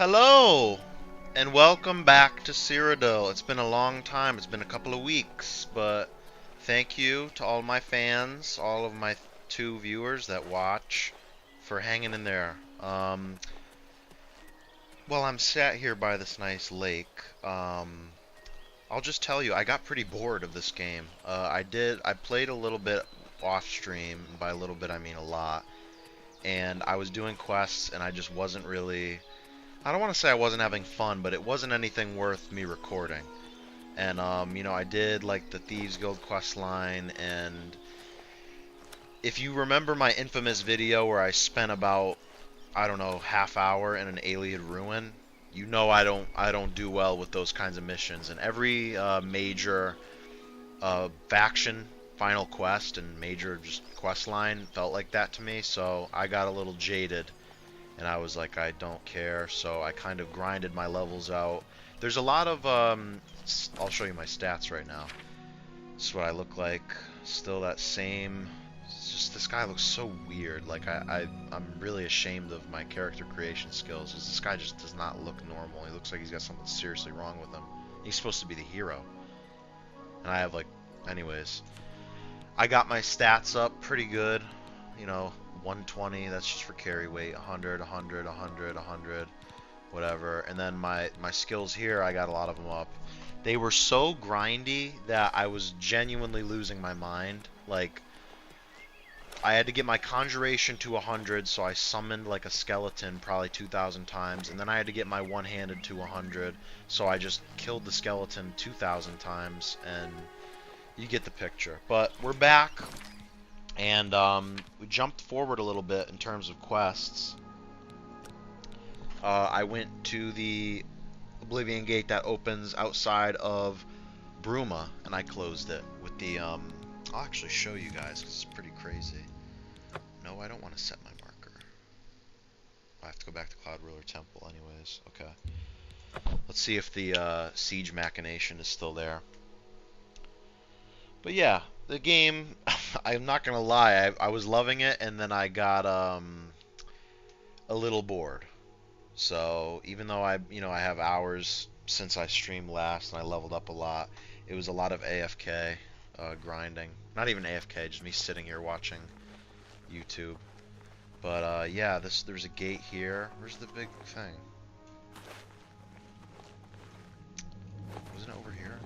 Hello, and welcome back to Cyrodiil. It's been a long time. It's been a couple of weeks, but thank you to all my fans, all of my two viewers that watch, for hanging in there. Well, I'm sat here by this nice lake. I'll just tell you, I got pretty bored of this game. I played a little bit off stream, and by a little bit I mean a lot, and I was doing quests, and I just wasn't really. I don't want to say I wasn't having fun, but it wasn't anything worth me recording. And I did like the Thieves Guild quest line, and if you remember my infamous video where I spent about, I don't know, half hour in an alien ruin, you know I don't do well with those kinds of missions. And every major faction final quest and major just quest line felt like that to me, so I got a little jaded and I was like, I don't care, so I kind of grinded my levels out. There's a lot of, I'll show you my stats right now. This is what I look like. Still that same, it's just this guy looks so weird. Like, I'm really ashamed of my character creation skills, because this guy just does not look normal. He looks like he's got something seriously wrong with him. He's supposed to be the hero. And I have, like, anyways. I got my stats up pretty good, you know, 120, that's just for carry weight, 100, 100, 100, 100, whatever. And then my skills here, I got a lot of them up. They were so grindy that I was genuinely losing my mind. Like, I had to get my conjuration to 100, so I summoned like a skeleton probably 2,000 times, and then I had to get my one-handed to 100, so I just killed the skeleton 2,000 times, and you get the picture. But we're back. And we jumped forward a little bit in terms of quests. I went to the Oblivion gate that opens outside of Bruma, and I closed it with the. I'll actually show you guys, 'cause it's pretty crazy. No, I don't want to set my marker. I have to go back to Cloud Ruler Temple anyways. Okay. Let's see if the Siege Machination is still there. But yeah, the game, I'm not gonna lie, I was loving it, and then I got a little bored. So even though I have hours since I streamed last and I leveled up a lot, it was a lot of AFK grinding. Not even AFK, just me sitting here watching YouTube. But yeah, there's a gate here. Where's the big thing? Wasn't it over here?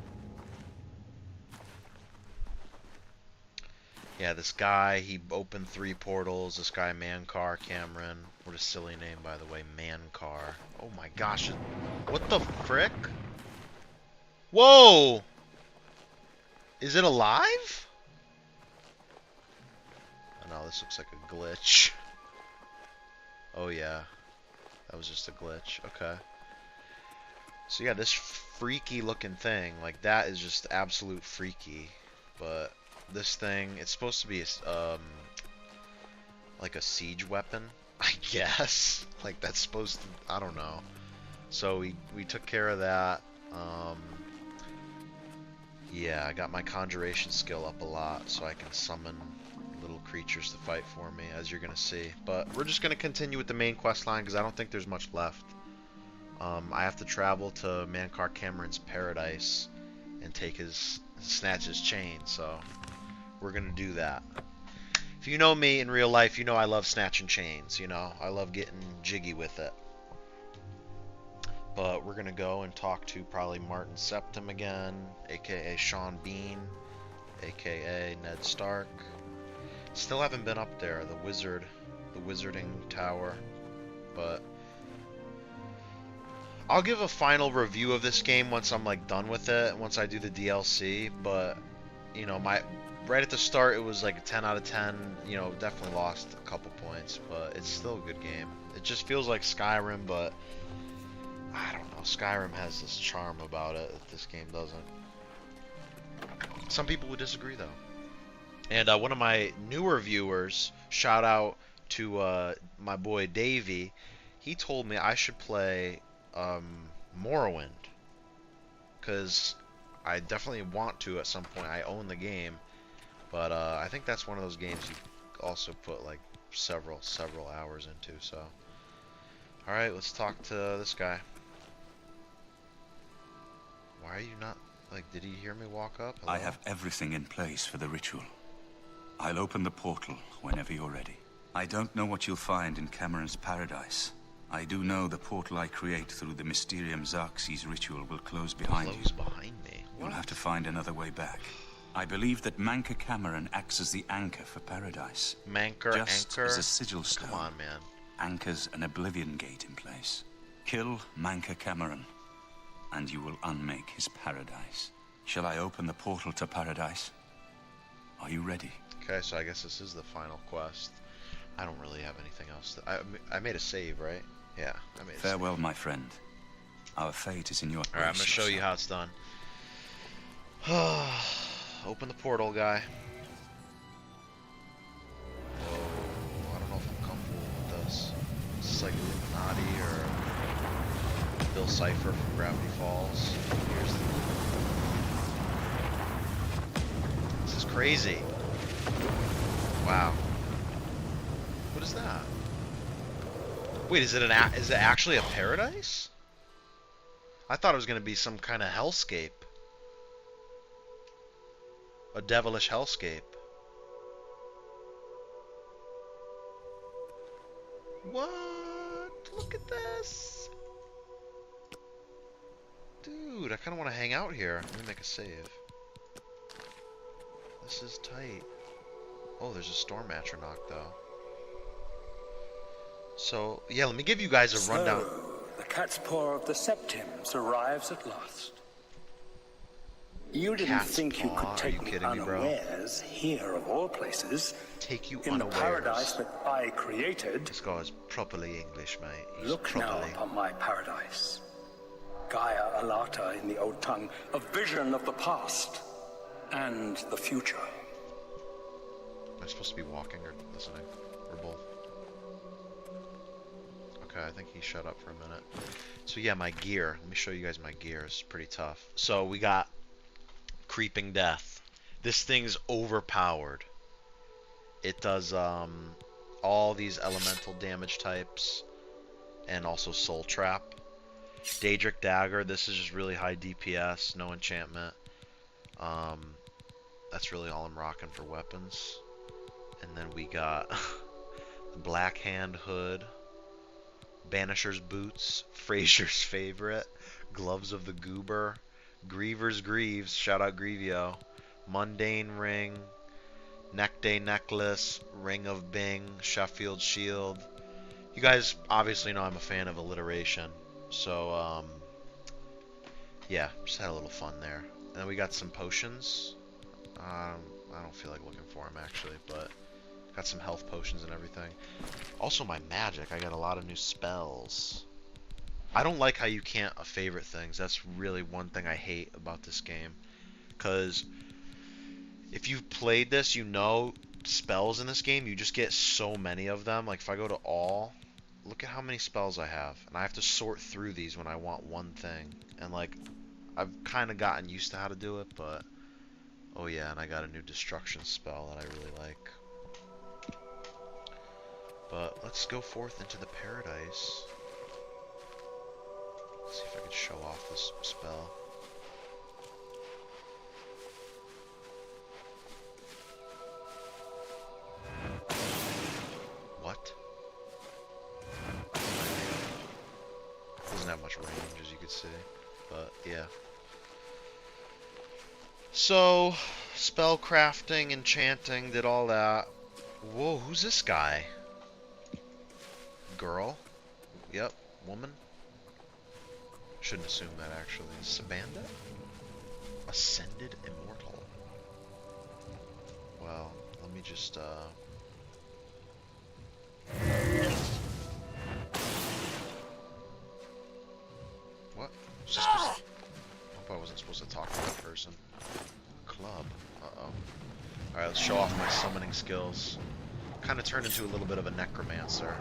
Yeah, this guy, he opened 3 portals. This guy, Mancar Cameron. What a silly name, by the way, Mancar. Oh my gosh. What the frick? Whoa! Is it alive? Oh no, this looks like a glitch. Oh yeah. That was just a glitch. Okay. So yeah, this freaky looking thing, like that is just absolute freaky. But this thing, it's supposed to be like a siege weapon, I guess. Like that's supposed to, I don't know. So we took care of that. Yeah, I got my conjuration skill up a lot, so I can summon little creatures to fight for me, as you're gonna see. But we're just gonna continue with the main quest line because I don't think there's much left. I have to travel to Mancar Cameron's paradise and snatch his chain, so we're gonna do that. If you know me in real life, you know I love snatching chains, I love getting jiggy with it. But we're gonna go and talk to probably Martin Septim again, aka Sean Bean, aka Ned Stark. Still haven't been up there, the wizarding tower, but I'll give a final review of this game once I'm like done with it, once I do the DLC, but right at the start it was like a 10 out of 10, definitely lost a couple points, but it's still a good game. It just feels like Skyrim, but I don't know, Skyrim has this charm about it that this game doesn't. Some people would disagree though. And one of my newer viewers, shout out to my boy Davey, he told me I should play Morrowind, because I definitely want to at some point. I own the game, but I think that's one of those games you also put like several hours into, so Alright, let's talk to this guy. Why are you not... Like, did he hear me walk up? Hello? I have everything in place for the ritual. I'll open the portal whenever you're ready. I don't know what you'll find in Cameron's paradise. I do know the portal I create through the Mysterium Xerxes ritual will close behind you. Close behind me? What? You'll have to find another way back. I believe that Manker Cameron acts as the anchor for paradise. Just as a sigil stone. Come on, man. Anchors an Oblivion gate in place. Kill Manker Cameron, and you will unmake his paradise. Shall I open the portal to paradise? Are you ready? Okay, so I guess this is the final quest. I don't really have anything else. I made a save, right? Yeah, I made a Farewell, my friend. Our fate is in your... Alright, I'm gonna show you how it's done. Open the portal, guy. Whoa, I don't know if I'm comfortable with this. Is this like Illuminati or Bill Cipher from Gravity Falls? This is crazy. Wow. What is that? Wait, is it actually a paradise? I thought it was gonna be some kind of hellscape. A devilish hellscape. What? Look at this. Dude, I kind of want to hang out here. Let me make a save. This is tight. Oh, there's a storm atronach though. So, yeah, let me give you guys a rundown. So, the cat's paw of the Septims arrives at last. You didn't think you could take me unawares here of all places. Take you in unawares. The paradise that I created. This guy is properly English, mate. He's Look properly... now upon my paradise. Gaia Alata in the old tongue, a vision of the past and the future. Am I supposed to be walking or listening? Or both? Okay, I think he shut up for a minute. So yeah, my gear. Let me show you guys my gear. It's pretty tough. So we got Creeping Death. This thing's overpowered. It does all these elemental damage types and also Soul Trap. Daedric Dagger. This is just really high DPS, no enchantment. That's really all I'm rocking for weapons. And then we got the Black Hand Hood, Banisher's Boots, Fraser's Favorite, Gloves of the Goober, Griever's Greaves, shout out Grievio, Mundane Ring, Neck Day Necklace, Ring of Bing, Sheffield Shield. You guys obviously know I'm a fan of alliteration, so yeah, just had a little fun there. And then we got some potions. I don't feel like looking for them actually, but got some health potions and everything. Also my magic, I got a lot of new spells. I don't like how you can't favorite things. That's really one thing I hate about this game. Because if you've played this, you know spells in this game, you just get so many of them. Like if I go to all, look at how many spells I have. And I have to sort through these when I want one thing. And like, I've kind of gotten used to how to do it, but... Oh yeah, and I got a new destruction spell that I really like. But let's go forth into the paradise. Let's see if I can show off this spell. What? Doesn't have much range, as you can see, but yeah. So, spell crafting, enchanting, did all that. Whoa, who's this guy? Girl? Yep, woman. Shouldn't assume that actually. Sabanda? Ascended Immortal. Well, let me just what? Was I supposed to... I hope I wasn't supposed to talk to that person. Club. Uh-oh. Alright, let's show off my summoning skills. Kind of turned into a little bit of a necromancer.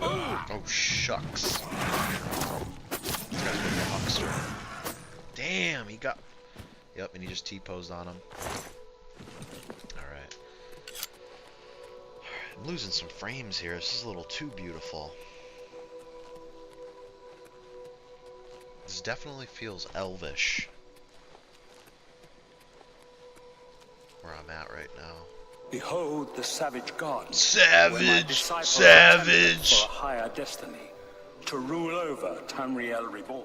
Oh, shucks. This guy's really a huckster. Damn, he got... Yep, and he just T-posed on him. Alright. I'm losing some frames here. This is a little too beautiful. This definitely feels elvish. Where I'm at right now. Behold the savage god. Savage! Savage! For a higher destiny, to rule over Tamriel Reborn.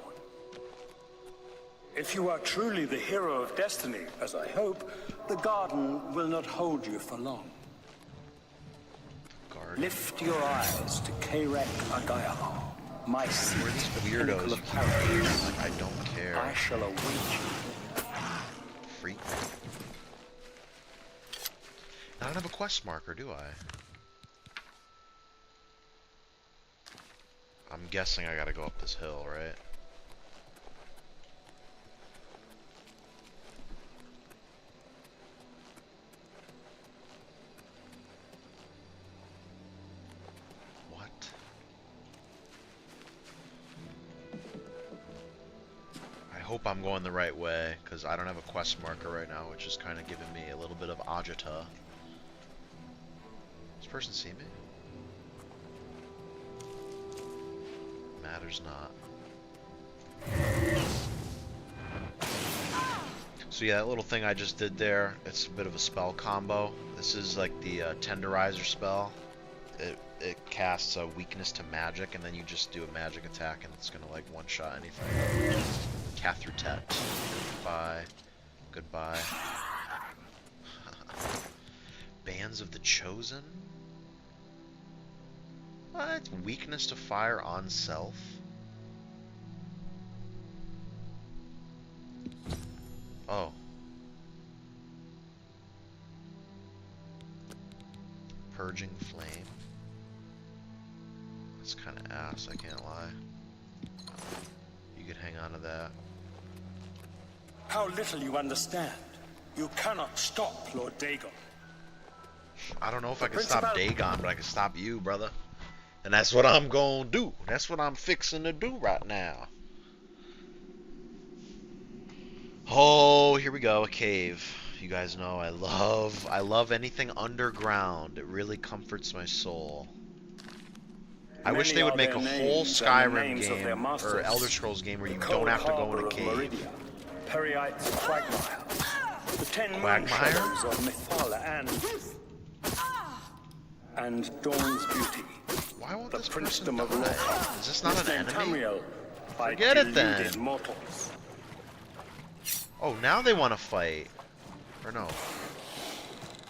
If you are truly the hero of destiny, as I hope, the garden will not hold you for long. Garden. Lift your eyes to Kairek Agayal, my seat, the pinnacle Weirdos, you of keep paradise. like, I don't care. I shall await you. Freak. I don't have a quest marker, do I? I'm guessing I gotta go up this hill, right? What? I hope I'm going the right way, because I don't have a quest marker right now, which is kind of giving me a little bit of agita. Does this person see me? Matters not. So yeah, that little thing I just did there, it's a bit of a spell combo. This is like the tenderizer spell. It casts a weakness to magic, and then you just do a magic attack, and it's gonna like one-shot anything. Kathrutet. Goodbye. Goodbye. Bands of the Chosen? What? Weakness to fire on self? Oh. Purging Flame. That's kind of ass, I can't lie. You could hang on to that. How little you understand. You cannot stop Lord Dagon. I don't know if I can stop Dagon, but I can stop you, brother. And that's what I'm gonna do. That's what I'm fixing to do right now. Oh, here we go, a cave. You guys know I love anything underground. It really comforts my soul. I wish they would make a whole Skyrim game or Elder Scrolls game where you don't have to go in a cave. Periite's Quagmire. The 10 Quagmire? of Mythala and Dawn's Beauty. Why won't The this person princedom of die? Lothar. Is this not an enemy? Tamriel by Forget it then. deluded mortals. Oh, now they want to fight. Or no.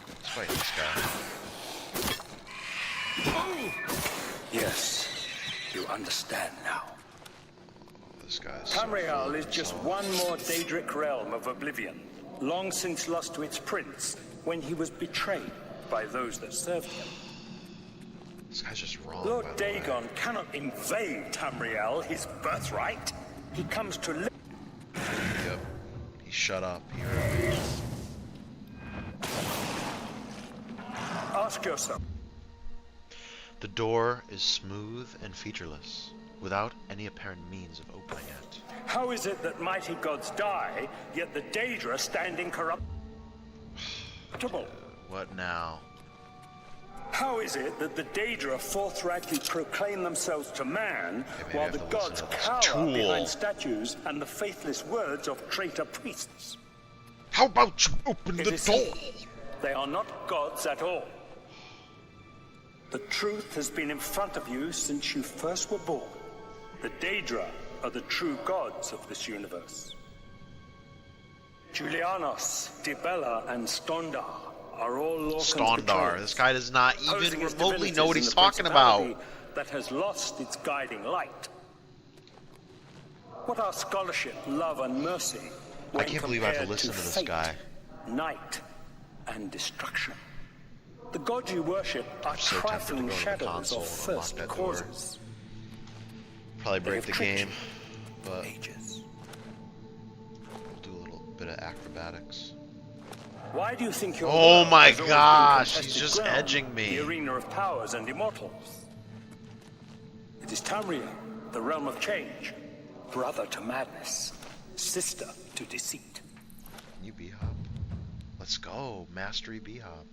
Let's fight this guy. Yes, you understand now. This guy's Tamriel is just one more Daedric realm of Oblivion, long since lost to its prince when he was betrayed by those that served him. This guy's just wrong. Lord by the way. Dagon cannot invade Tamriel, his birthright. He comes to live. Yep. He shut up. He heard me. Ask yourself. The door is smooth and featureless, without any apparent means of opening it. How is it that mighty gods die, yet the Daedra stand incorruptible? What now? How is it that the Daedra forthrightly proclaim themselves to man, maybe I while have the to gods listen to this cower tool. behind statues and the faithless words of traitor priests? How about you open It the is door? simple. They are not gods at all. The truth has been in front of you since you first were born. The Daedra are the true gods of this universe. Julianos, Dibella, and Stondar are all Lorcan's Stondar. betrayers, This guy does not even posing as remotely know what divinities he's in the talking about. principality that has lost its guiding light. What are scholarship, love, and mercy when I can't believe I have to compared listen to this fate, guy. night, and destruction? The gods you worship are so tempted to trifling go to the shadows console of and unlock first that door. causes. Probably They break have the tricked game, you but ages. we'll do a little bit of acrobatics. Why do you think your Oh world my has always been gosh, contested he's just ground, edging me. The arena of powers and immortals. It is Tamriel, the realm of change, brother to madness, sister to deceit. You B-hop. Let's go. Mastery B-hop.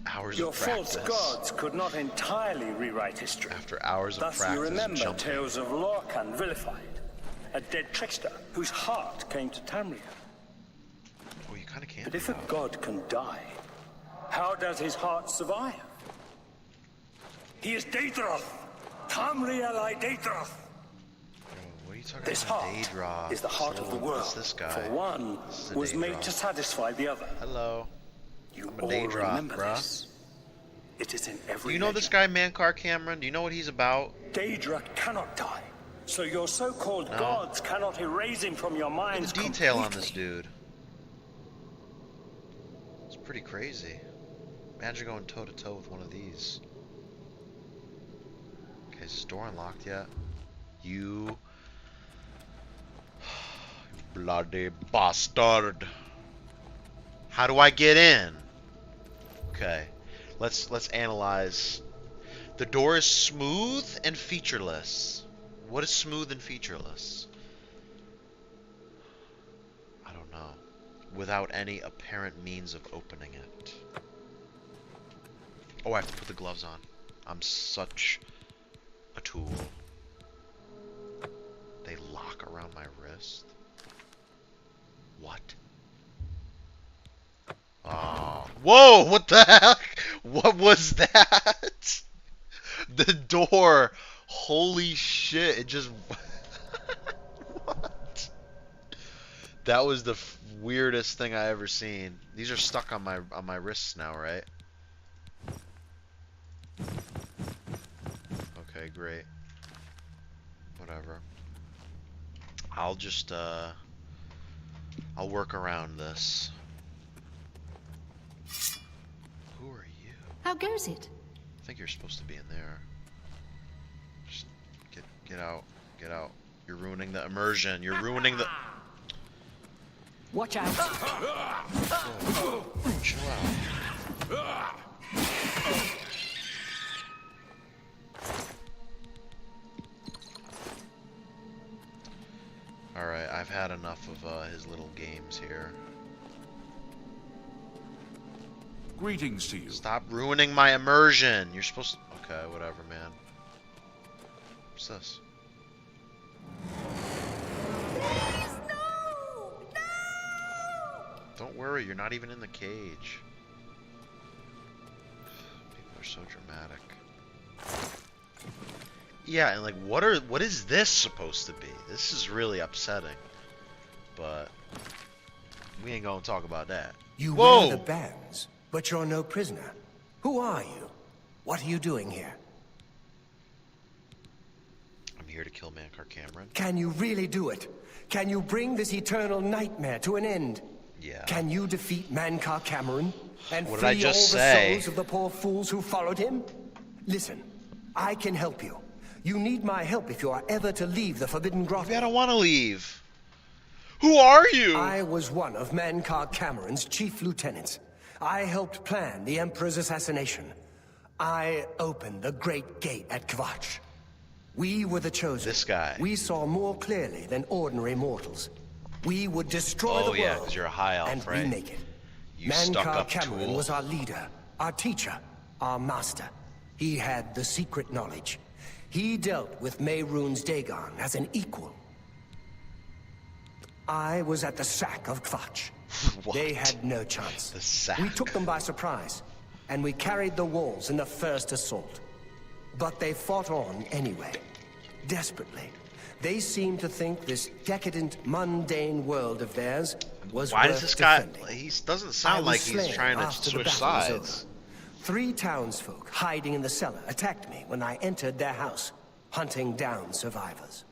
Hours Your of practice. false gods could not entirely rewrite history. After hours of Thus practice. you remember jumping. tales of Lorcan vilified, a dead trickster whose heart came to Tamriel. Oh, you kind of can't. But if a god can die, how does his heart survive? He is Daedroth, Tamriel I Daedroth. What are you talking This about? heart Daedra. is the heart of the world. What's this guy? For one was made to satisfy the other. Hello. You I'm a all Daedra, remember bruh. this. It is in every Do you know this legend. guy, Mankar Cameron? Do you know what he's about? Daedra cannot die, so your so-called No. gods cannot erase him from your Look at minds the detail on completely. this dude. It's pretty crazy. Imagine going toe-to-toe with one of these. Okay, is this door unlocked yet? You bloody bastard. How do I get in? Okay. Let's analyze. The door is smooth and featureless. What is smooth and featureless? I don't know. Without any apparent means of opening it. Oh, I have to put the gloves on. I'm such a tool. They lock around my wrist. What? Oh. Whoa! What the heck? What was that? The door. Holy shit! It just. What? That was the weirdest thing I ever seen. These are stuck on my wrists now, right? Okay, great. Whatever. I'll just I'll work around this. Who are you? How goes it? I think you're supposed to be in there. Just get out. Get out. You're ruining the immersion. You're ruining the. Watch out. Whoa. Chill out. Alright, I've had enough of his little games here. Greetings to you. Stop ruining my immersion. You're supposed to... Okay, whatever, man. What's this? Please, no! No! Don't worry, you're not even in the cage. People are so dramatic. Yeah, and like, what is this supposed to be? This is really upsetting. But we ain't gonna talk about that. You Whoa! wear the bands, but you're no prisoner. Who are you? What are you doing here? I'm here to kill Mankar Cameron. Can you really do it? Can you bring this eternal nightmare to an end? Yeah. Can you defeat Mankar Cameron and What did free I all just the say? souls of the poor fools who followed him? Listen, I can help you. You need my help if you are ever to leave the Forbidden Grotto. Maybe I don't want to leave. Who are you? I was one of Mankar Cameron's chief lieutenants. I helped plan the Emperor's assassination. I opened the Great Gate at Kvatch. We were the chosen. This guy. We saw more clearly than ordinary mortals. We would destroy the Oh, yeah, world 'cause you're a high elf, and right? remake it. You Mankar stuck-up Cameron tool. was our leader, our teacher, our master. He had the secret knowledge. He dealt with Mehrunes Dagon as an equal. I was at the sack of Kvatch. What? They had no chance. The sack. We took them by surprise, and we carried the walls in the first assault. But they fought on anyway, desperately. They seemed to think this decadent, mundane world of theirs was Why worth does this guy... defending. He doesn't I sound was like he's slain trying to after the switch battle was sides. over. 3 townsfolk hiding in the cellar attacked me when I entered their house, hunting down survivors.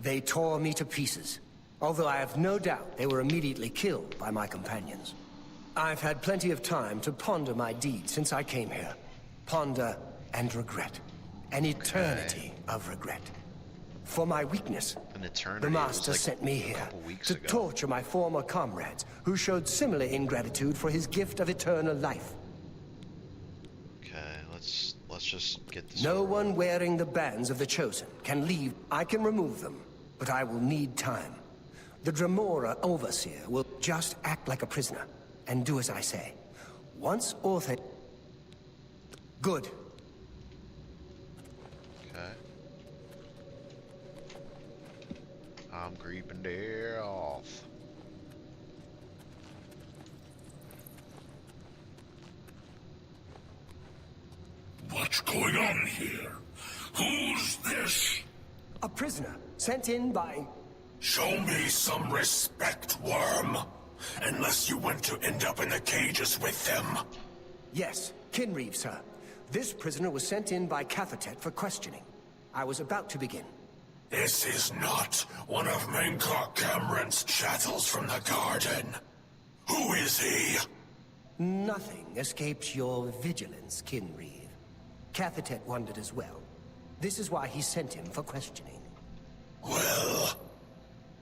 They tore me to pieces, although I have no doubt they were immediately killed by my companions. I've had plenty of time to ponder my deed since I came here. Ponder and regret. An eternity of regret. For my weakness, An eternity. the It was Master like sent me a here couple weeks to ago. torture my former comrades who showed similar ingratitude for his gift of eternal life. Okay, let's just get this No over one with. wearing the bands of the Chosen can leave. I can remove them, but I will need time. The Dremora Overseer will just act like a prisoner, and do as I say. Once Orthe... Good. Okay. I'm creeping there off. What's going on here? Who's this? A prisoner, sent in by... Show me some respect, worm. Unless you want to end up in the cages with them. Yes, Kinreeve, sir. This prisoner was sent in by Cathatet for questioning. I was about to begin. This is not one of Menkar Cameron's chattels from the garden. Who is he? Nothing escapes your vigilance, Kinreeve. Cathatet wondered as well. This is why he sent him for questioning. Well,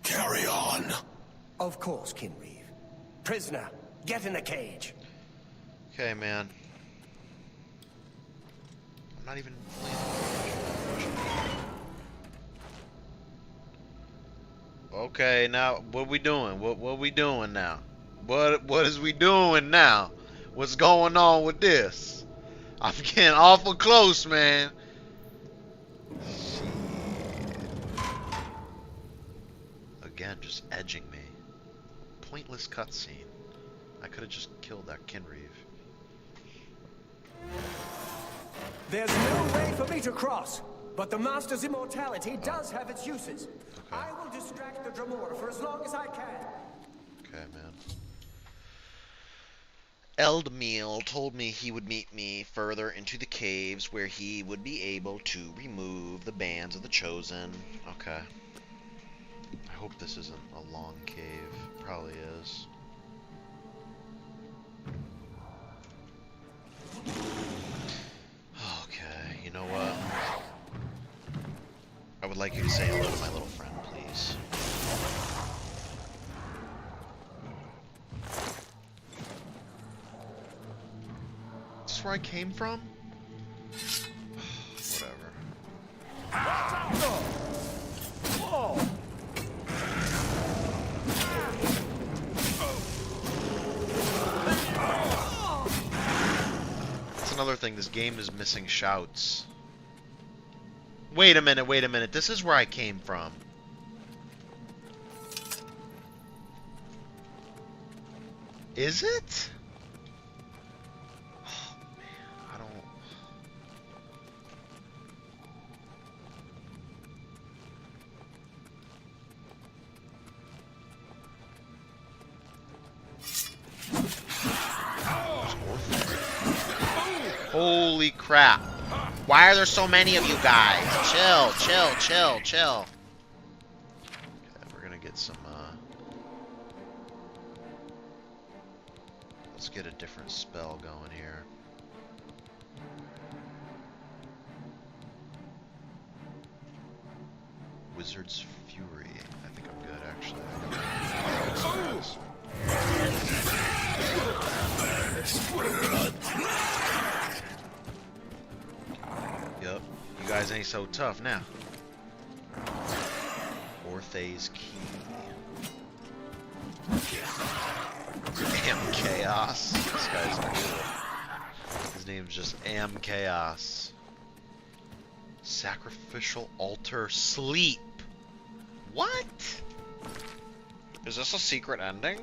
carry on. Of course, Kinreeve. Prisoner, get in the cage. Okay, man. I'm not even Okay, now what we doing? What we doing now? What is we doing now? What's going on with this? I'm getting awful close, man. Shit. Again, just edging me. Pointless cutscene. I could have just killed that Kinreeve. There's no way for me to cross, but the Master's immortality does have its uses. Okay. I will distract the Dremora for as long as I can. Okay, man. Eldmeal told me he would meet me further into the caves where he would be able to remove the bands of the Chosen. Okay. I hope this isn't a long cave. Probably is. Okay, you know what? I would like you to say hello to my little friend, please. Is this where I came from? Whatever. That's another thing, this game is missing shouts. Wait a minute, this is where I came from. Is it? Oh man, I don't... Holy crap. Why are there so many of you guys? Chill, chill, chill, chill. Okay, we're gonna get some, let's get a different spell going here. Wizard's Fury. I think I'm good, actually. Yep, you guys ain't so tough now. Orthe's Key. Am Chaos. This guy's cool. His name's just Am Chaos. Sacrificial Altar Sleep. What? Is this a secret ending?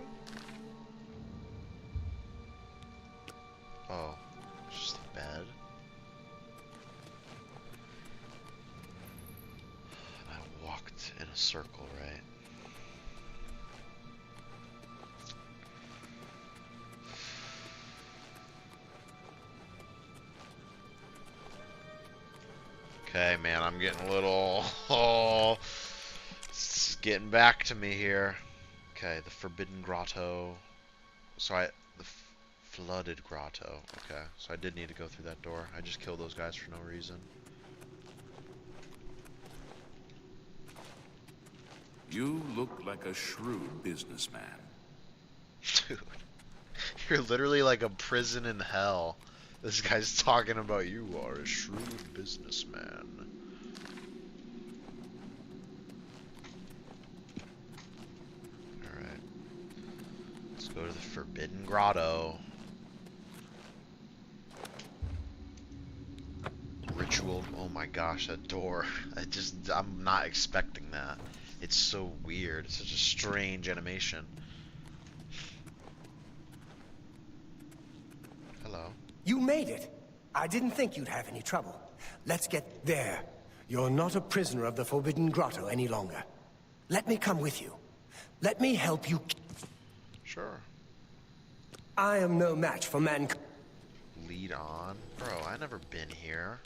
Oh, it's just a bed. I walked in a circle, right? Okay, man, I'm getting a little... Oh, it's getting back to me here. Okay, the Forbidden Grotto. So the Flooded Grotto. Okay, so I did need to go through that door. I just killed those guys for no reason. You look like a shrewd businessman. Dude, you're literally like a prison in hell. This guy's talking about you are a shrewd businessman. Go to the Forbidden Grotto. Ritual. Oh my gosh, that door. I'm not expecting that. It's so weird. It's such a strange animation. Hello. You made it. I didn't think you'd have any trouble. Let's get there. You're not a prisoner of the Forbidden Grotto any longer. Let me come with you. Let me help you. Sure. I am no match for mankind. Lead on. Bro, I never been here.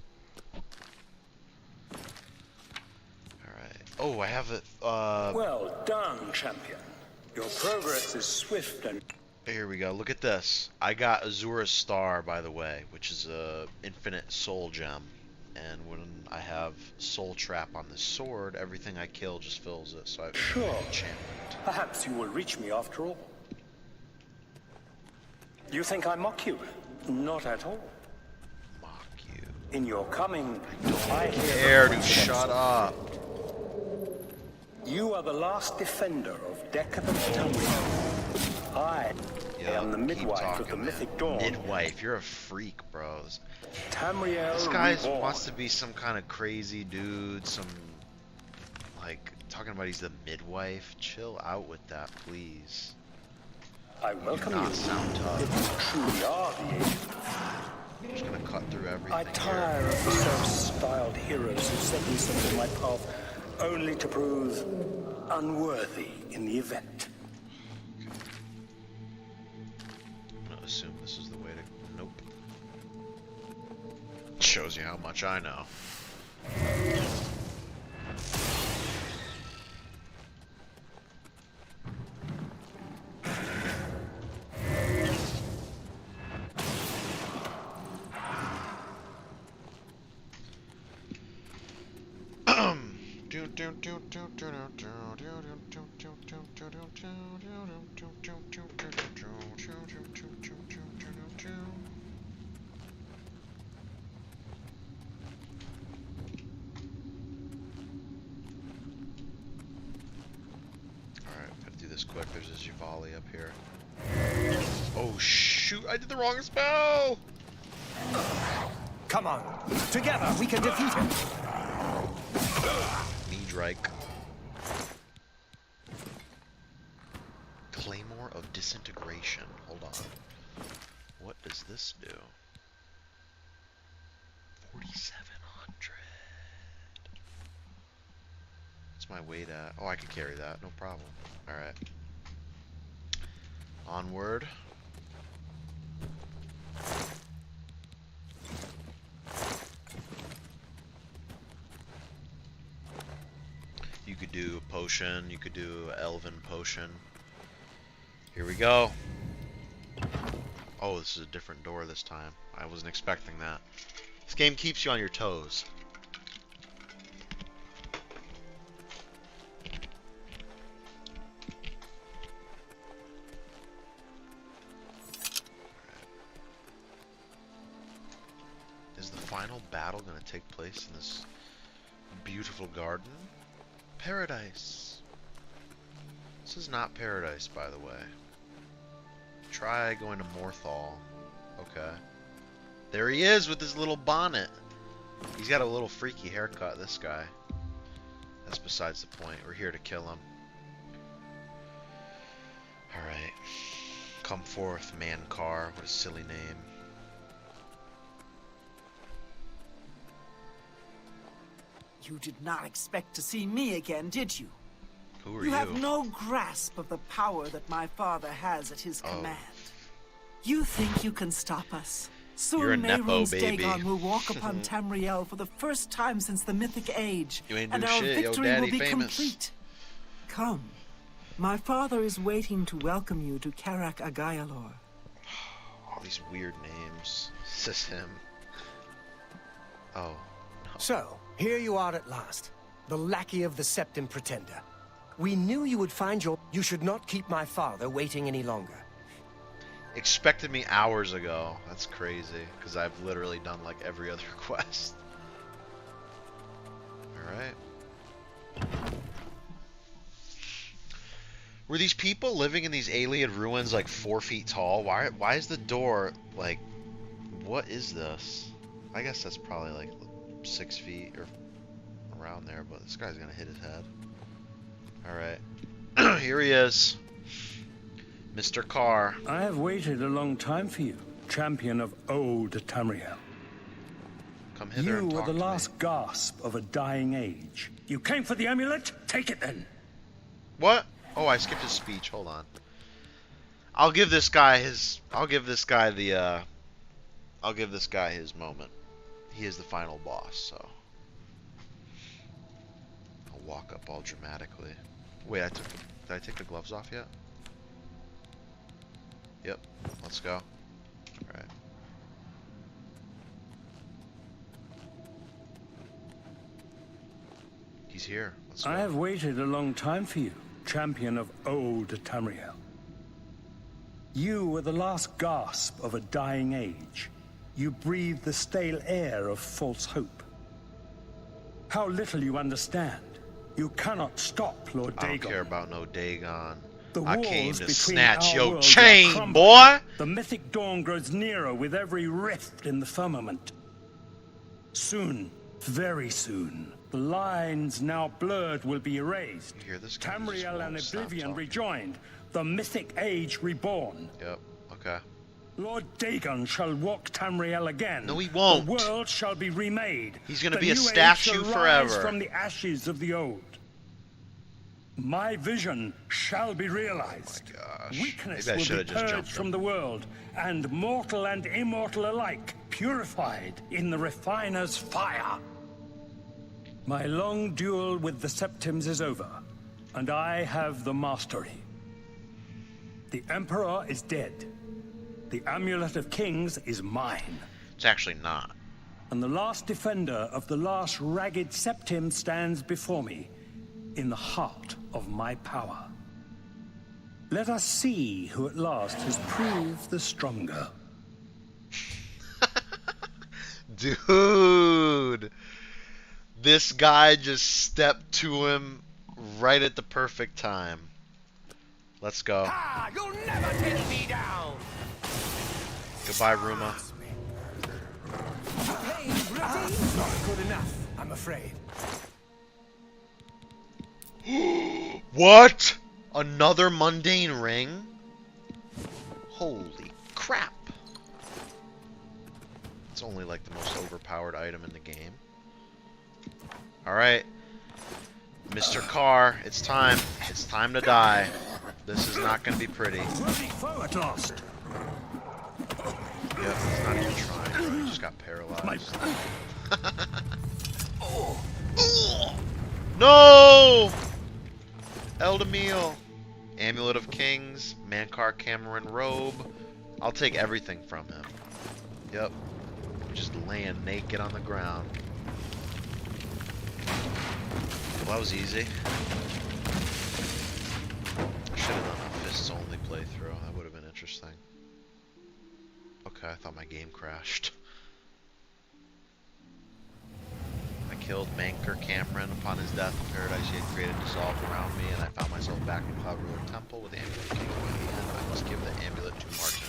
Alright. Oh, I have it. Well done, champion. Your progress is swift and... Here we go. Look at this. I got Azura's Star, by the way, which is a infinite soul gem. And when I have Soul Trap on this sword, everything I kill just fills it. So I have Sure. enchantment. Perhaps you will reach me after all. You think I mock you? Not at all. Mock you. In your coming, I hear Care the to footsteps shut of up. You are the last defender of decadent Tamriel. I am the keep midwife talking, of the man. Mythic Dawn. Midwife, you're a freak, bro. Tamriel This guy reborn. wants to be some kind of crazy dude, some, like, talking about he's the midwife. Chill out with that, please. I welcome not you. sound tough. If you truly are the agent. I'm just gonna cut through everything I tire of the self-styled heroes who set themselves in my path only to prove unworthy in the event. I'm gonna assume this is the way to... Nope. Shows you how much I know. Quick, there's a Jivali up here. Oh shoot, I did the wrong spell! Come on. Together, we can defeat him. Meadrike. Claymore of Disintegration. Hold on. What does this do? 4,700. What's my weight at? Oh, I can carry that, no problem. Alright. Onward. You could do a potion, you could do an elven potion. Here we go. Oh, this is a different door this time. I wasn't expecting that. This game keeps you on your toes. Is the final battle going to take place in this beautiful garden? Paradise. This is not paradise, by the way. Try going to Morthal. Okay. There he is with his little bonnet. He's got a little freaky haircut, this guy. That's besides the point. We're here to kill him. Alright. Come forth, Mankar. What a silly name. You did not expect to see me again, did you? Who are You have no grasp of the power that my father has at his command. You think you can stop us? You're a Soon Nepo, Mehrunes baby. Dagon will walk upon Tamriel for the first time since the Mythic Age, You ain't and do our shit, yo, victory daddy will be famous. complete. Come. My father is waiting to welcome you to Karak Agayalor. All these weird names. Is this him? Oh. So, here you are at last. The lackey of the Septim Pretender. We knew you would find your... You should not keep my father waiting any longer. Expected me hours ago. That's crazy, because I've literally done like every other quest. Alright. Were these people living in these alien ruins like 4 feet tall? Why is the door like, what is this? I guess that's probably like 6 feet or around there, but this guy's gonna hit his head. Alright. Here he is. Mr. Carr. I have waited a long time for you, champion of old Tamriel. Come hither and You talk were the to last me. gasp of a dying age. You came for the amulet? Take it then. What? Oh, I skipped his speech. Hold on. I'll give this guy his moment. He is the final boss, so I'll walk up all dramatically. Wait, did I take the gloves off yet? Yep. Let's go. Alright. He's here. Let's go. I have waited a long time for you, champion of old Tamriel. You were the last gasp of a dying age. You breathed the stale air of false hope. How little you understand. You cannot stop Lord Dagon. I don't care about no Dagon. The I walls came to between snatch our your worlds chain, are crumbling. boy! The mythic dawn grows nearer with every rift in the firmament. Soon, very soon, the lines now blurred will be erased. You hear this guy? He just Tamriel won't and stop Oblivion talking. rejoined, the mythic age reborn. Yep. Okay. Lord Dagon shall walk Tamriel again. No, he won't. The world shall be remade. He's gonna The be a new age statue shall rise forever. from the ashes of the old. My vision shall be realized. Oh my gosh. Weakness Maybe I will should've be just purged jumped from him. the world, and mortal and immortal alike purified in the refiner's fire. My long duel with the Septims is over, and I have the mastery. The Emperor is dead. The Amulet of Kings is mine. It's actually not. And the last defender of the last ragged Septim stands before me, in the heart of my power. Let us see who at last has proved the stronger. Dude! This guy just stepped to him right at the perfect time. Let's go. Ah, you'll never take me down! Goodbye, Ruma. Hey, ready? Not good enough, I'm afraid. What? Another mundane ring? Holy crap. It's only like the most overpowered item in the game. Alright. Mr. Carr, it's time. It's time to die. This is not going to be pretty. Worthy foe at last. Yep, he's not even trying. He just got paralyzed. No! Eldemil. Amulet of Kings. Mankar Cameron Robe. I'll take everything from him. Yep. Just laying naked on the ground. Well, that was easy. I should have done a fists only playthrough. That would have been interesting. Okay, I thought my game crashed. I killed Mankar Cameron. Upon his death, the paradise he had created dissolved around me, and I found myself back in Cloud Ruler Temple with the Amulet of Kings in my hand. I must give the amulet to Martin.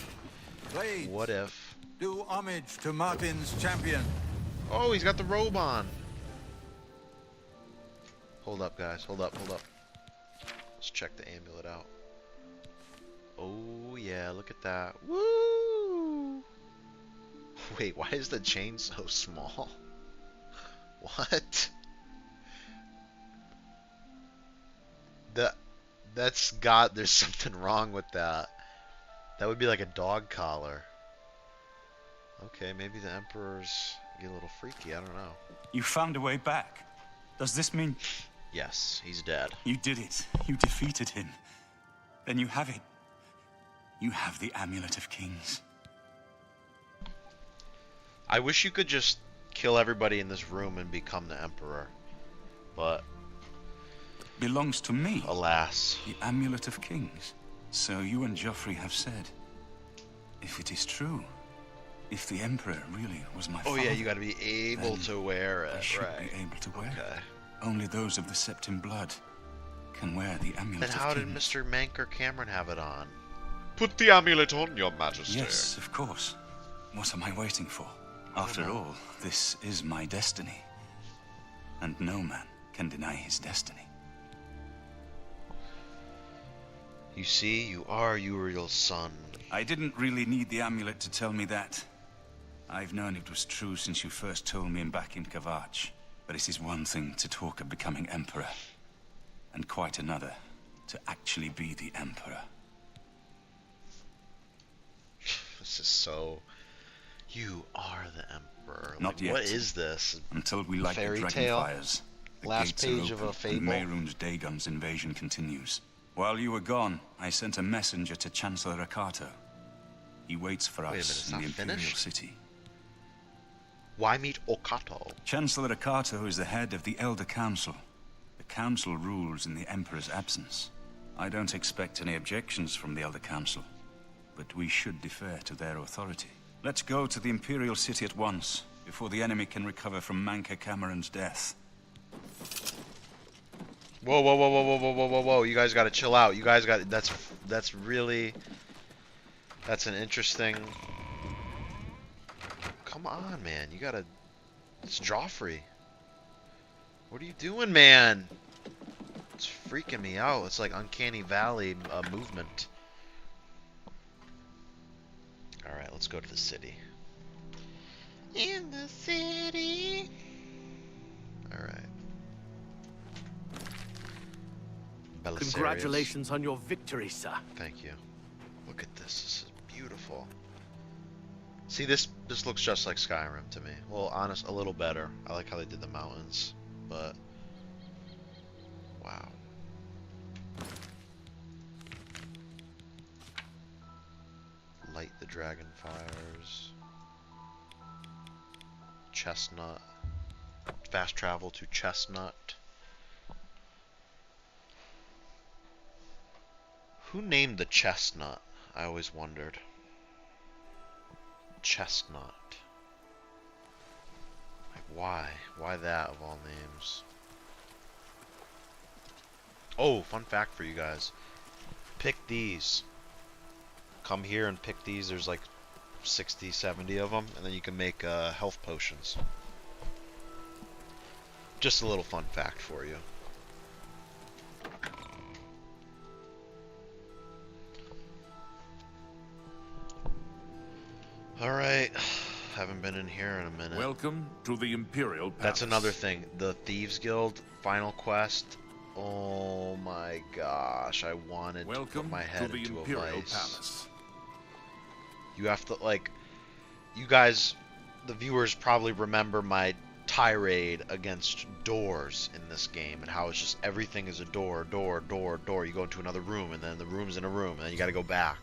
Blades, What if... do homage to Martin's champion. Oh, he's got the robe on! Hold up, guys. Hold up, hold up. Let's check the amulet out. Oh, yeah, look at that. Woo! Wait, why is the chain so small? What? There's something wrong with that. That would be like a dog collar. Okay, maybe the Emperor's get a little freaky, I don't know. You found a way back. Does this mean Yes, he's dead. you did it? You defeated him. Then you have it. You have the Amulet of Kings. I wish you could just kill everybody in this room and become the Emperor. But, Belongs to me. alas. The Amulet of Kings. So you and Joffrey have said. If it is true, if the Emperor really was my Oh father, yeah, you gotta be able then to wear I it, should right. be able to wear Okay. it. Only those of the Septim blood can wear the amulet Then of how did kings. Mr. Manker Cameron have it on? Put the amulet on, your majesty. Yes, of course. What am I waiting for? After all, this is my destiny. And no man can deny his destiny. You see, you are Uriel's son. I didn't really need the amulet to tell me that. I've known it was true since you first told me back in Kavach. But it is one thing to talk of becoming emperor, and quite another to actually be the emperor. This is so... You are the emperor. Not Like, yet. what is this? Until we light the Fairy dragon tale? fires, the Last gates page are of open, a fable? and Mehrunes Dagon's invasion continues. While you were gone, I sent a messenger to Chancellor Akato. He waits for Wait a minute, us it's in the not Imperial finished? City. Why meet Okato? Chancellor Akato is the head of the Elder Council. The Council rules in the Emperor's absence. I don't expect any objections from the Elder Council, but we should defer to their authority. Let's go to the Imperial City at once, before the enemy can recover from Manka Cameron's death. Whoa, whoa, whoa, whoa, whoa, whoa, whoa, whoa, whoa! You guys gotta chill out. You guys got that's really that's an interesting. Come on, man! You gotta. It's Joffrey. What are you doing, man? It's freaking me out. It's like Uncanny Valley movement. All right, let's go to the city. In the city. All right. Belisarius. Congratulations on your victory, sir. Thank you. Look at this. This is beautiful. See, this looks just like Skyrim to me. Well, honest, a little better. I like how they did the mountains, but wow. Light the dragon fires. Chestnut. Fast travel to Chestnut. Who named the chestnut? I always wondered. Chestnut. Like, why? Why that of all names? Oh, fun fact for you guys. Pick these. Come here and pick these. There's like 60, 70 of them, and then you can make health potions. Just a little fun fact for you. Alright, haven't been in here in a minute. Welcome to the Imperial Palace. That's another thing. The Thieves Guild final quest. Oh my gosh, I wanted to put my head to the into Imperial a vice. Palace. You have to, like, you guys, the viewers probably remember my tirade against doors in this game and how it's just everything is a door, door, door, door. You go into another room and then the room's in a room and then you gotta go back.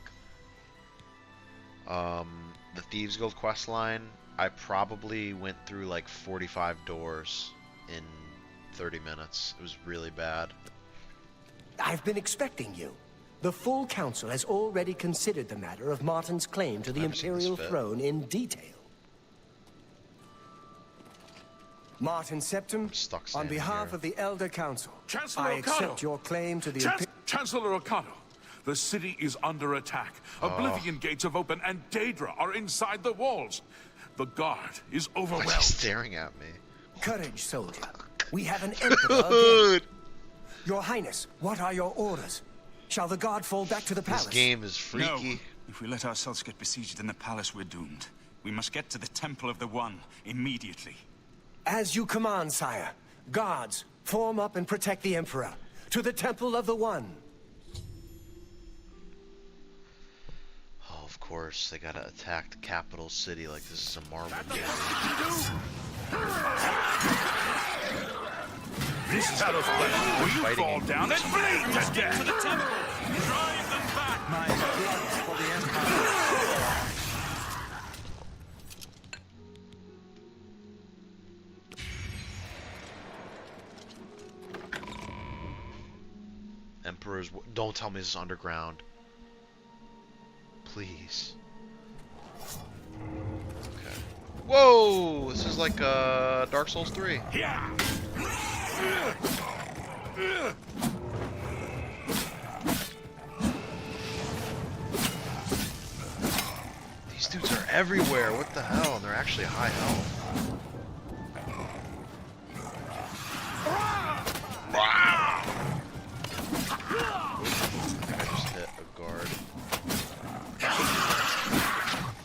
The Thieves Guild questline, I probably went through like 45 doors in 30 minutes. It was really bad. I've been expecting you. The full council has already considered the matter of Martin's claim to the Never seen this Imperial fit. throne in detail. Martin Septim, Stuck on standing behalf here. of the Elder Council, Chancellor I Okato. accept your claim to the Chancellor Okato, the city is under attack. Oblivion gates have opened and Daedra are inside the walls. The guard is Why is he overwhelmed. staring at me? Courage, soldier. We have an emperor again. Your Highness, what are your orders? Shall the guard fall back to the palace? This game is No. freaky. If we let ourselves get besieged in the palace, we're doomed. We must get to the Temple of the One immediately. As you command, sire. Guards, form up and protect the Emperor. To the Temple of the One. Oh, of course, they gotta attack the capital city like this is a Marvel movie. This is out of place. Will you Fighting fall in down and bleed to death? To the temple. Drive them back. My blood for the Empire. Emperor's... Don't tell me this is underground. Please. Okay. Whoa! This is like Dark Souls 3. Yeah. everywhere. What the hell? And they're actually high health. I think I just hit a guard.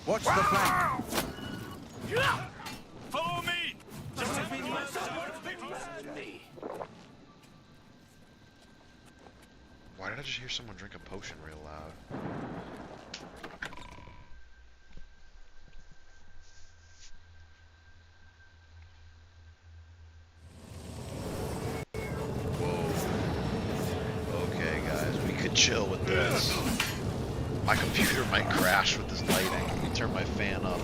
Watch the flank. Follow me! Why did I just hear someone drink a potion real loud? Whoa. Okay, guys, we could chill with this. My computer might crash with this lighting. Let me turn my fan up.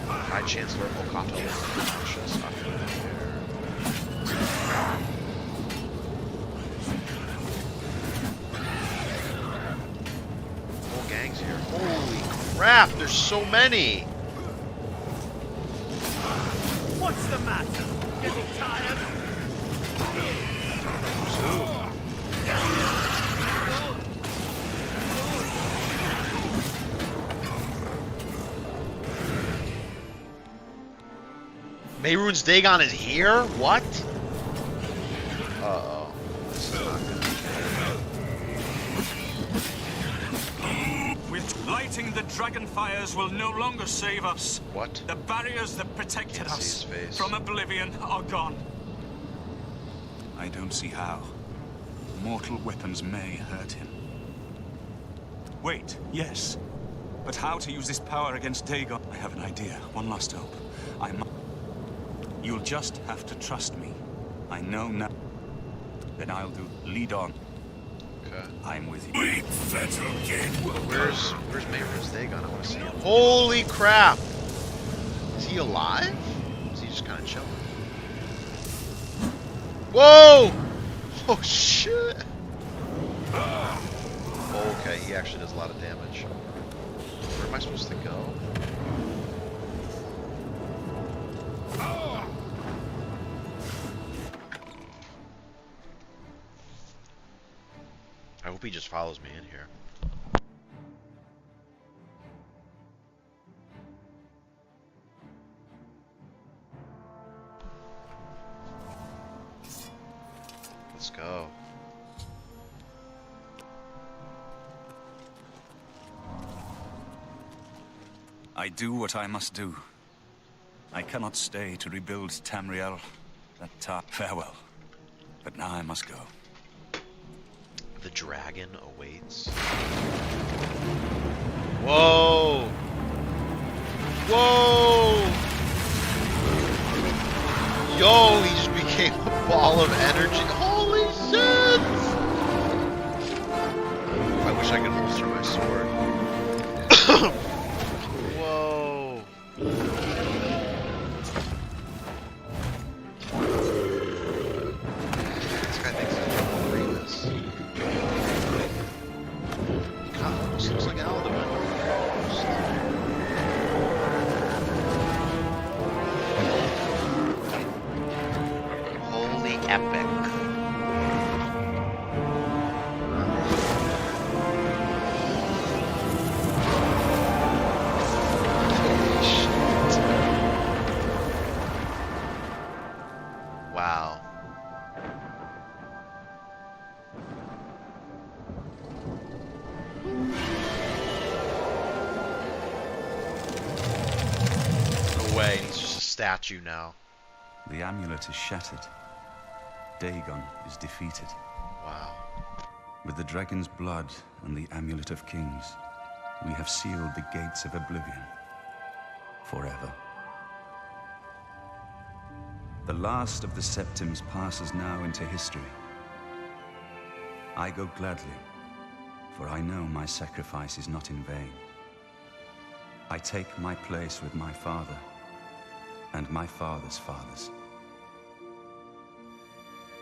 High Chancellor Okato is unconscious. I'm gonna whole gang's here. Holy crap, there's so many! What's the matter? Getting tired? Mehrunes Dagon is here? What? Uh-oh. This is not good. With lighting the dragon fires will no longer save us. What? The barriers that protected Can't see us his face. from Oblivion are gone. I don't see how. Mortal weapons may hurt him. Wait, yes. But how to use this power against Dagon? I have an idea. One last hope. You'll just have to trust me. I know now. Then I'll do. Lead on. Okay. I'm with you. Where's Mehrunes Dagon? I want to see him. Holy crap! Is he alive? Is he just kind of chilling? Whoa! Oh shit! Okay, he actually does a lot of damage. Where am I supposed to go? I hope he just follows me in here. Let's go. I do what I must do. I cannot stay to rebuild Tamriel. Farewell. But now I must go. The dragon awaits. Whoa! Whoa! Yo, he just became a ball of energy. Holy shit! I wish I could holster my sword. Whoa! This guy thinks he's gonna free this. God, almost looks like Alderman. Holy epic. Holy shit. Wow. No way, he's just a statue now. The amulet is shattered. Dagon is defeated. Wow. With the dragon's blood and the amulet of kings, we have sealed the gates of Oblivion. Forever. The last of the Septims passes now into history. I go gladly, for I know my sacrifice is not in vain. I take my place with my father, and my father's fathers.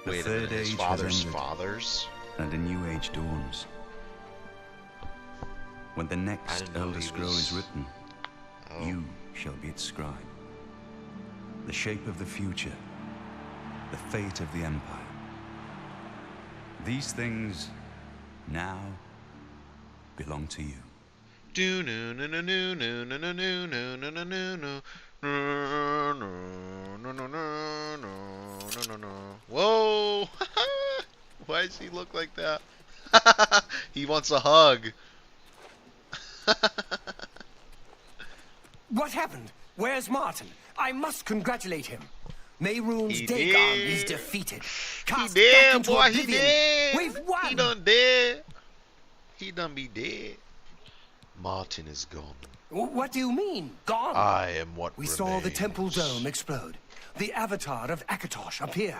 The Wait a third minute, his age father's has ended, fathers? and a new age dawns. When the I next didn't know Elder he Scroll was- is written, Oh. you shall be its scribe. The shape of the future, the fate of the Empire. These things now belong to you. Do no no no no no no no no no no no no no. No, no, no, no, no, no, no, no. Whoa! Why does he look like that? He wants a hug. What happened? Where's Martin? I must congratulate him. Mehrunes He Dagon did. is defeated. He Cast back dead, into boy. He oblivion. dead. We've won. He done dead. He done be dead. Martin is gone. What do you mean, gone? I am what We remains. saw the temple dome explode. The avatar of Akatosh appear.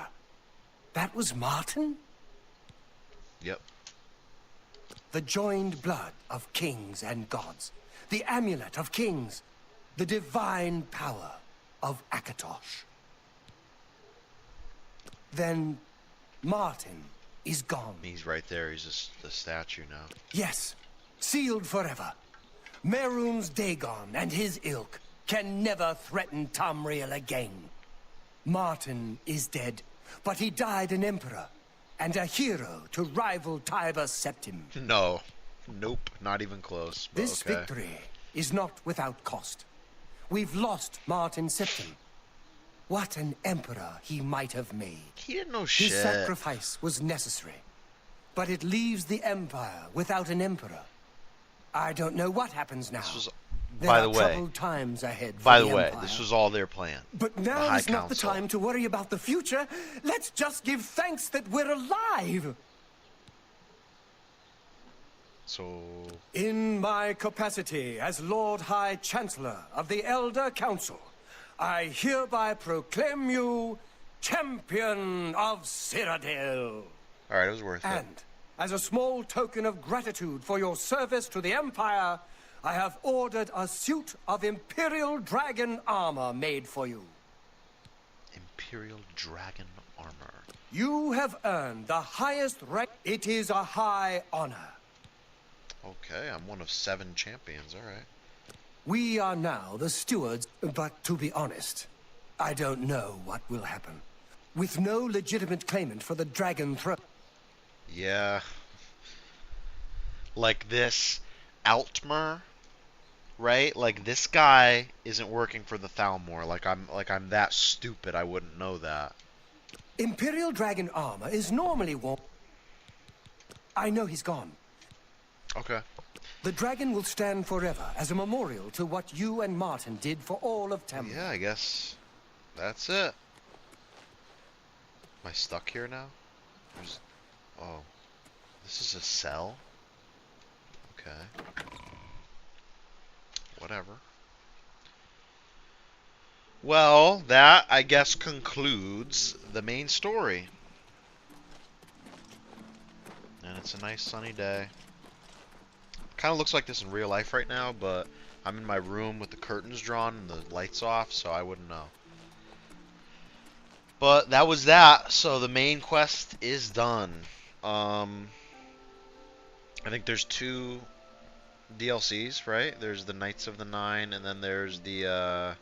That was Martin? Yep. The joined blood of kings and gods. The amulet of kings. The divine power of Akatosh. Then Martin is gone. He's right there. He's just the statue now. Yes, sealed forever. Mehrunes Dagon and his ilk can never threaten Tamriel again. Martin is dead, but he died an emperor and a hero to rival Tiber Septim. No. Nope. Not even close. But This okay. victory is not without cost. We've lost Martin Septim. What an emperor he might have made. He didn't know His shit. sacrifice was necessary, but it leaves the Empire without an emperor. I don't know what happens now. This was, There by are the way, troubled times ahead for by the the way, Empire. this was all their plan. But The now High is not the Council. time to worry about the future. Let's just give thanks that we're alive. So, In my capacity as Lord High Chancellor of the Elder Council, I hereby proclaim you Champion of Cyrodiil. all right, it was worth it. And, as a small token of gratitude for your service to the Empire, I have ordered a suit of Imperial Dragon armor made for you. Imperial Dragon armor. You have earned the highest rank. It is a high honor. Okay, I'm one of 7 champions. All right. We are now the stewards, but to be honest, I don't know what will happen. With no legitimate claimant for the Dragon Throne. Yeah. Like this Altmer, right? Like this guy isn't working for the Thalmor. Like I'm that stupid I wouldn't know that. Imperial Dragon armor is normally worn. I know he's gone. Okay. The dragon will stand forever as a memorial to what you and Martin did for all of Tamriel. Yeah, I guess that's it. Am I stuck here now? Oh, this is a cell? Okay. Whatever. Well, that, I guess, concludes the main story. And it's a nice sunny day. Kind of looks like this in real life right now, but I'm in my room with the curtains drawn and the lights off, so I wouldn't know. But that was that. So the main quest is done. I think there's 2 DLCs, right? There's the Knights of the Nine, and then there's the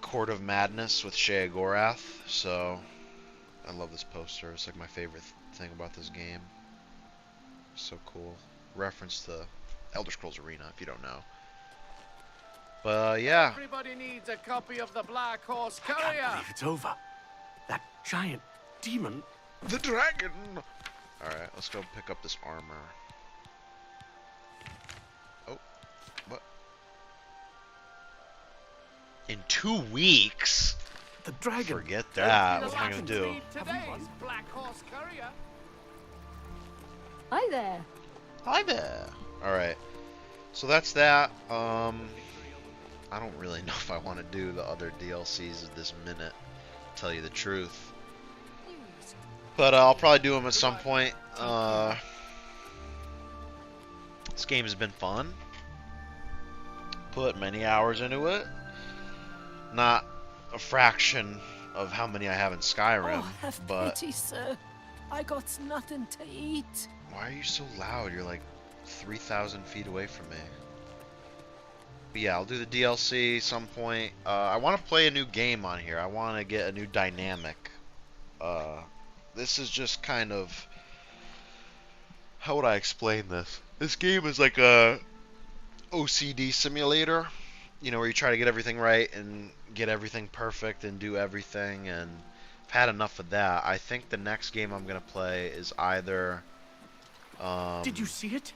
Court of Madness with Sheogorath. So I love this poster. It's like my favorite thing about this game. So cool. Reference to Elder Scrolls Arena, if you don't know. But yeah. Everybody needs a copy of the Black Horse I can't Courier. believe it's over. That giant demon. The dragon! Alright, let's go pick up this armor. Oh, what? In 2 weeks? The dragon. Forget that. What am I gonna do? Read today's Black Horse Courier. Hi there. Hi there! Alright, so that's that. I don't really know if I want to do the other DLCs at this minute, to tell you the truth. But I'll probably do them at some point. This game has been fun. Put many hours into it. Not a fraction of how many I have in Skyrim, Oh, have but pity, sir. I got nothing to eat. why are you so loud? You're like 3,000 feet away from me. But yeah, I'll do the DLC some point. I want to play a new game on here. I want to get a new dynamic. This is just kind of how would I explain this? This game is like a OCD simulator, you know, where you try to get everything right and get everything perfect and do everything, and I've had enough of that. I think the next game I'm gonna play is either Did you see it?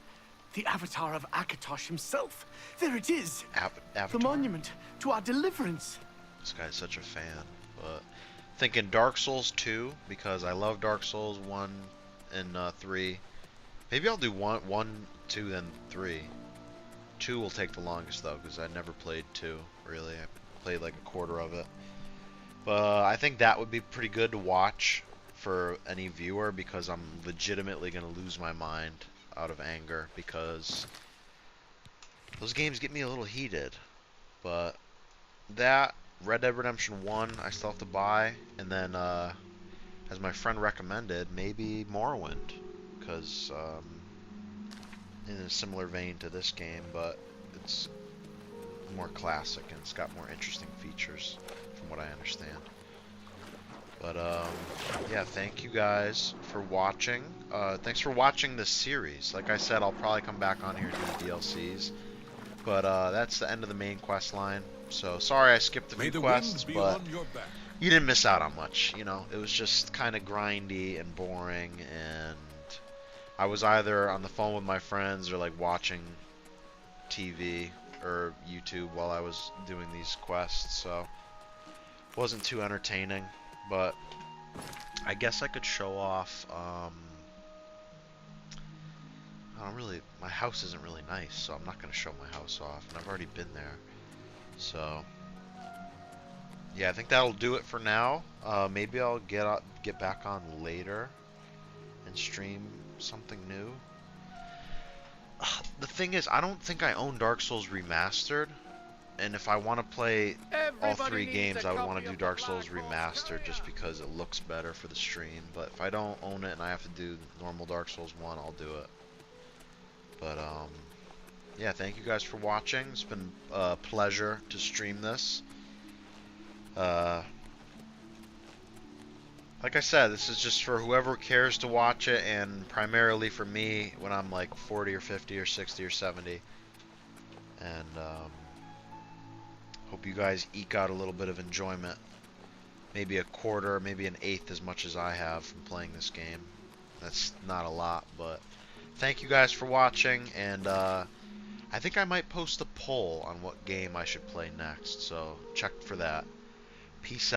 The avatar of Akatosh himself. There it is. Avatar. The monument to our deliverance. This guy's such a fan. But thinking Dark Souls 2 because I love Dark Souls 1 and 3. Maybe I'll do 1, 2, then 3. 2 will take the longest though because I never played 2 really. I played like a quarter of it. But I think that would be pretty good to watch for any viewer because I'm legitimately gonna lose my mind out of anger because those games get me a little heated. But that, Red Dead Redemption 1 I still have to buy, and then as my friend recommended, maybe Morrowind because in a similar vein to this game, but it's more classic and it's got more interesting features from what I understand. But yeah, thank you guys for watching. Thanks for watching this series. Like I said, I'll probably come back on here and do the DLCs. But that's the end of the main quest line. So sorry I skipped a few quests, but you didn't miss out on much. You know, it was just kind of grindy and boring, and I was either on the phone with my friends or like watching TV or YouTube while I was doing these quests. So it wasn't too entertaining. But I guess I could show off, I don't really, my house isn't really nice, so I'm not going to show my house off, and I've already been there. So, yeah, I think that'll do it for now. Maybe I'll get back on later and stream something new. The thing is, I don't think I own Dark Souls Remastered. And if I want to play all 3 games, I would want to do Dark Souls Remastered just because it looks better for the stream. But if I don't own it and I have to do normal Dark Souls 1, I'll do it. But, yeah, thank you guys for watching. It's been a pleasure to stream this. Like I said, this is just for whoever cares to watch it, and primarily for me when I'm like 40 or 50 or 60 or 70. And, hope you guys eke out a little bit of enjoyment. Maybe a quarter, maybe an eighth as much as I have from playing this game. That's not a lot, but thank you guys for watching, and I think I might post a poll on what game I should play next, so check for that. Peace out.